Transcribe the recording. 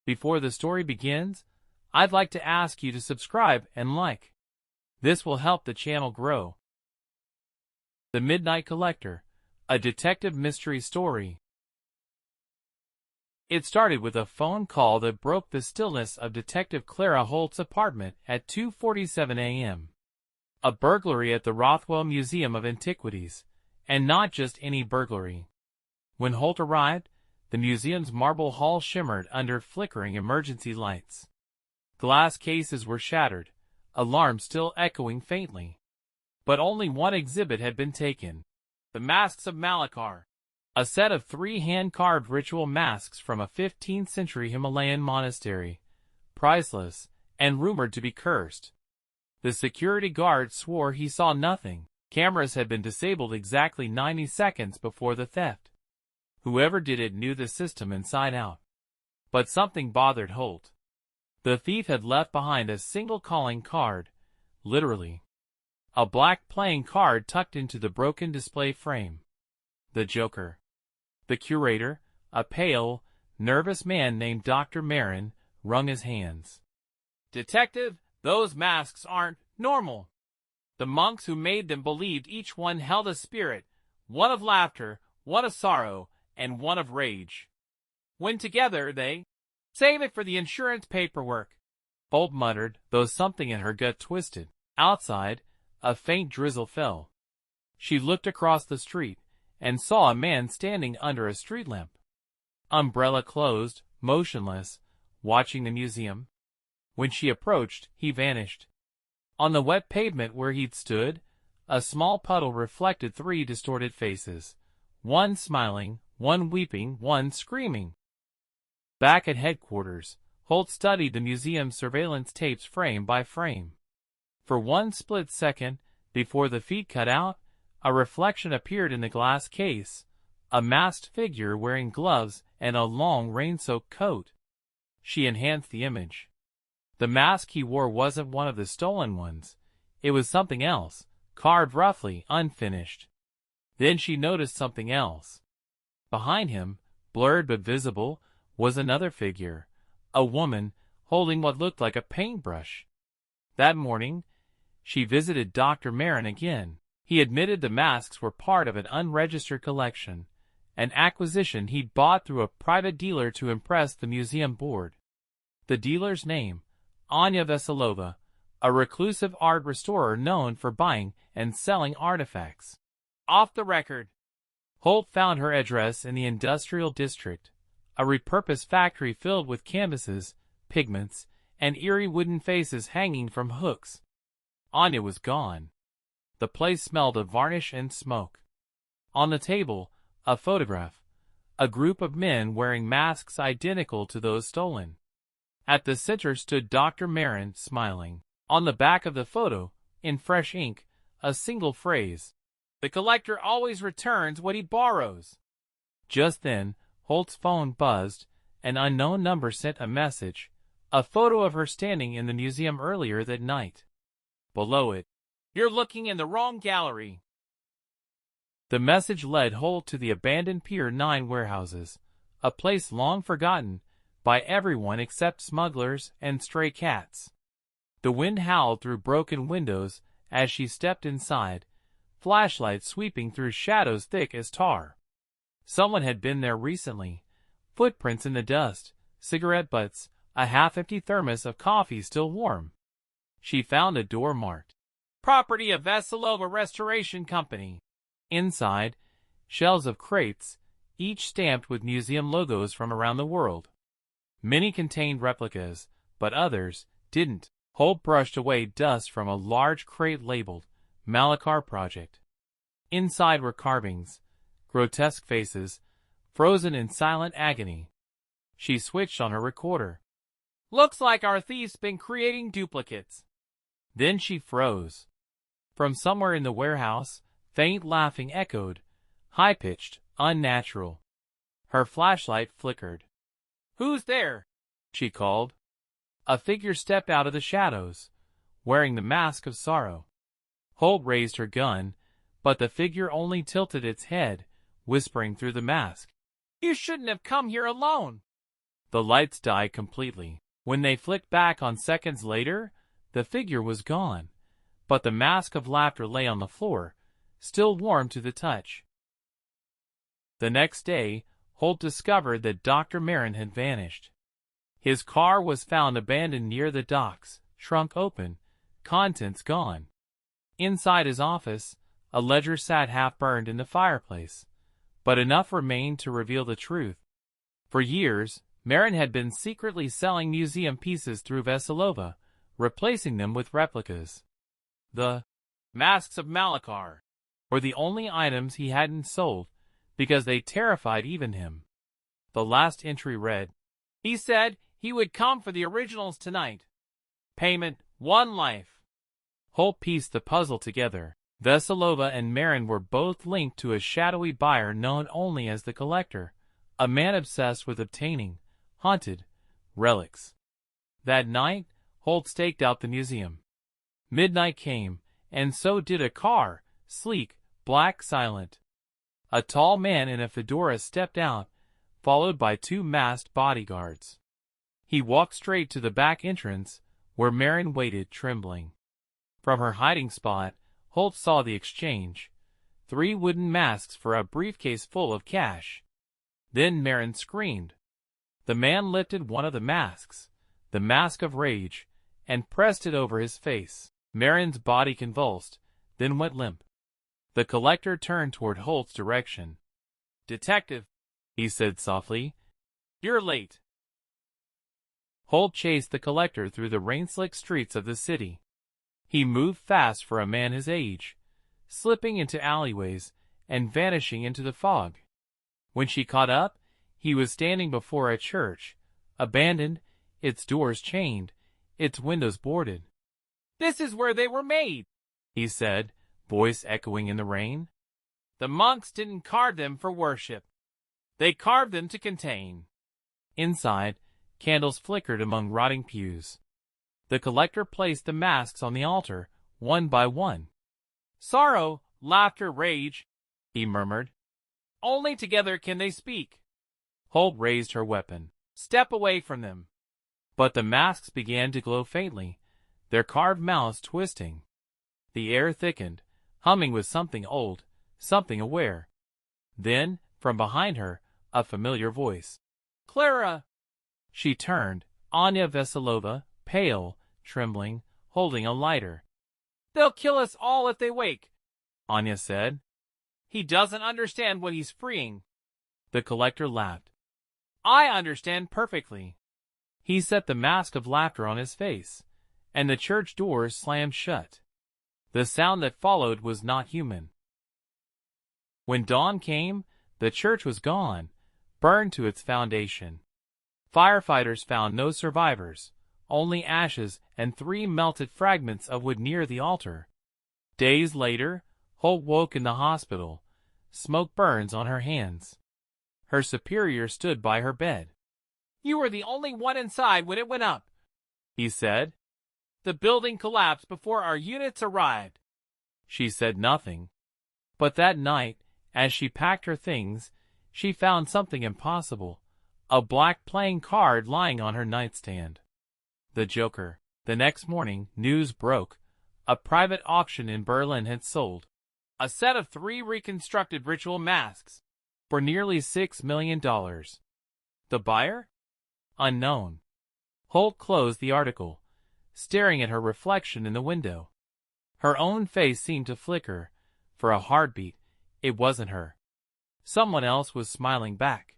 Before the story begins, I'd like to ask you to subscribe and like. This will help the channel grow. The Midnight Collector, a detective mystery story. It started with a phone call that broke the stillness of Detective Clara Holt's apartment at 2:47 a.m. A burglary at the Rothwell Museum of Antiquities, and not just any burglary. When Holt arrived, the museum's marble hall shimmered under flickering emergency lights. Glass cases were shattered, alarms still echoing faintly. But only one exhibit had been taken. The Masks of Malachar. A set of 3 hand-carved ritual masks from a 15th century Himalayan monastery, priceless, and rumored to be cursed. The security guard swore he saw nothing. Cameras had been disabled exactly 90 seconds before the theft. Whoever did it knew the system inside out. But something bothered Holt. The thief had left behind a single calling card, literally. A black playing card tucked into the broken display frame. The Joker. The curator, a pale, nervous man named Dr. Marin, wrung his hands. "Detective, those masks aren't normal. The monks who made them believed each one held a spirit, one of laughter, one of sorrow, and one of rage. When together they save it for the insurance paperwork," Holt muttered, though something in her gut twisted. Outside, a faint drizzle fell. She looked across the street and saw a man standing under a street lamp. Umbrella closed, motionless, watching the museum. When she approached, he vanished. On the wet pavement where he'd stood, a small puddle reflected 3 distorted faces, one smiling, one weeping, one screaming. Back at headquarters, Holt studied the museum's surveillance tapes frame by frame. For one split second, before the feed cut out, a reflection appeared in the glass case, a masked figure wearing gloves and a long rain-soaked coat. She enhanced the image. The mask he wore wasn't one of the stolen ones. It was something else, carved roughly, unfinished. Then she noticed something else. Behind him, blurred but visible, was another figure, a woman, holding what looked like a paintbrush. That morning, she visited Dr. Marin again. He admitted the masks were part of an unregistered collection, an acquisition he'd bought through a private dealer to impress the museum board. The dealer's name, Anya Veselova, a reclusive art restorer known for buying and selling artifacts. Off the record. Holt found her address in the industrial district, a repurposed factory filled with canvases, pigments, and eerie wooden faces hanging from hooks. Anya was gone. The place smelled of varnish and smoke. On the table, a photograph, a group of men wearing masks identical to those stolen. At the center stood Dr. Marin, smiling. On the back of the photo, in fresh ink, a single phrase: "The collector always returns what he borrows." Just then, Holt's phone buzzed. An unknown number sent a message, a photo of her standing in the museum earlier that night. Below it, "You're looking in the wrong gallery." The message led Holt to the abandoned Pier 9 warehouses, a place long forgotten by everyone except smugglers and stray cats. The wind howled through broken windows as she stepped inside, flashlights sweeping through shadows thick as tar. Someone had been there recently. Footprints in the dust, cigarette butts, a half-empty thermos of coffee still warm. She found a door marked, "Property of Veselova Restoration Company." Inside, shelves of crates, each stamped with museum logos from around the world. Many contained replicas, but others didn't. Holt brushed away dust from a large crate labeled Malachar Project. Inside were carvings, grotesque faces, frozen in silent agony. She switched on her recorder. "Looks like our thief's been creating duplicates." Then she froze. From somewhere in the warehouse, faint laughing echoed, high-pitched, unnatural. Her flashlight flickered. "Who's there?" she called. A figure stepped out of the shadows, wearing the mask of sorrow. Holt raised her gun, but the figure only tilted its head, whispering through the mask, "You shouldn't have come here alone." The lights died completely. When they flicked back on seconds later, the figure was gone, but the mask of laughter lay on the floor, still warm to the touch. The next day, Holt discovered that Dr. Marin had vanished. His car was found abandoned near the docks, trunk open, contents gone. Inside his office, a ledger sat half-burned in the fireplace, but enough remained to reveal the truth. For years, Marin had been secretly selling museum pieces through Veselova, replacing them with replicas. The masks of Malachar were the only items he hadn't sold, because they terrified even him. The last entry read, "He said he would come for the originals tonight. Payment, 1 life." Holt pieced the puzzle together. Veselova and Marin were both linked to a shadowy buyer known only as the Collector, a man obsessed with obtaining haunted relics. That night, Holt staked out the museum. Midnight came, and so did a car, sleek, black, silent. A tall man in a fedora stepped out, followed by 2 masked bodyguards. He walked straight to the back entrance, where Marin waited, trembling. From her hiding spot, Holt saw the exchange. 3 wooden masks for a briefcase full of cash. Then Marin screamed. The man lifted one of the masks, the mask of rage, and pressed it over his face. Marin's body convulsed, then went limp. The Collector turned toward Holt's direction. "Detective," he said softly, "you're late." Holt chased the Collector through the rain-slicked streets of the city. He moved fast for a man his age, slipping into alleyways and vanishing into the fog. When she caught up, he was standing before a church, abandoned, its doors chained, its windows boarded. "This is where they were made," he said, voice echoing in the rain. "The monks didn't carve them for worship. They carved them to contain." Inside, candles flickered among rotting pews. The Collector placed the masks on the altar, one by one. "Sorrow, laughter, rage," he murmured. "Only together can they speak." Holt raised her weapon. "Step away from them." But the masks began to glow faintly, their carved mouths twisting. The air thickened, humming with something old, something aware. Then, from behind her, a familiar voice. "Clara!" She turned, Anya Veselova, pale, trembling, holding a lighter. "They'll kill us all if they wake," Anya said. "He doesn't understand what he's freeing." The Collector laughed. "I understand perfectly." He set the mask of laughter on his face, and the church doors slammed shut. The sound that followed was not human. When dawn came, the church was gone, burned to its foundation. Firefighters found no survivors, only ashes and 3 melted fragments of wood near the altar. Days later, Holt woke in the hospital, smoke burns on her hands. Her superior stood by her bed. "You were the only one inside when it went up," he said. "The building collapsed before our units arrived." She said nothing. But that night, as she packed her things, she found something impossible, a black playing card lying on her nightstand. The Joker. The next morning, news broke. A private auction in Berlin had sold a set of 3 reconstructed ritual masks for nearly $6 million. The buyer? Unknown. Holt closed the article, staring at her reflection in the window. Her own face seemed to flicker. For a heartbeat, it wasn't her. Someone else was smiling back.